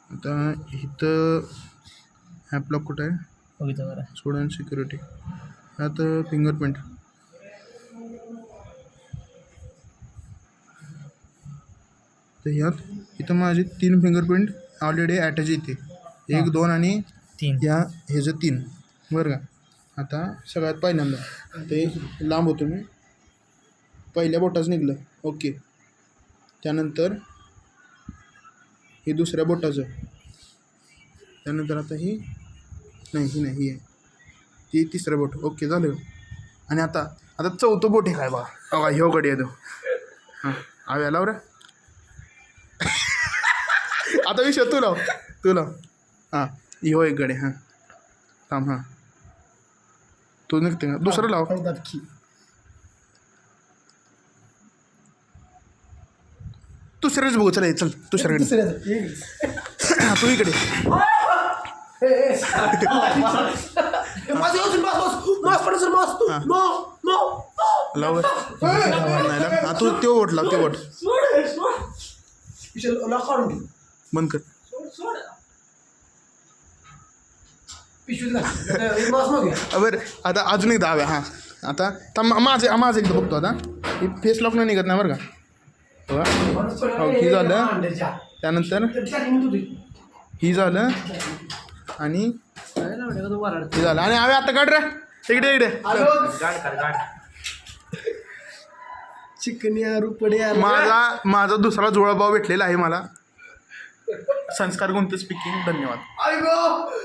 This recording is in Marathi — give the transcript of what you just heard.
आता इथं ॲप लॉक कुठं आहे? बघितलं बरं. स्टुडंट सिक्युरिटी आता फिंगरप्रिंट. तर ह्यात इथं माझे 3 फिंगरप्रिंट ऑलरेडी अटॅच येते, 1 2 आणि 3. हे जे 3 बरं का. आता सगळ्यात पहिल्यांदा ते लांब होतो मी, पहिल्या बोटाचं निघलं ओके. त्यानंतर हे दुसऱ्या बोटाचं, त्यानंतर आता ही नाही ही आहे ती तिसरं बोट ओके झालं. आणि आता चौथं बोट आहे काय बघा ह्यो गडी येतो. हां आव्याला बरं आता विषय तू लाव हां ह्यो एक गडे. हां थांब हां तू निघते का दुसरं लाव. दुसऱ्याच बघू चला चल दुसऱ्याकडे. तू इकडे लाव नाही तू तो बोट लाव, ते बोट बंद कर. बरं आता अजून एकदा हव्या. हां आता माझं एकदा बघतो. आता ही फेस लॉक नाही निघत नाही बरं का. हो ही झालं, त्यानंतर ही झालं आणि हे झालं. आणि हवे आता काढ रे इकडे चिकन्या रुपड्या. माझा दुसरा जुळा भाव भेटलेला आहे मला. संस्कार गुंत स्पीकिंग. धन्यवाद.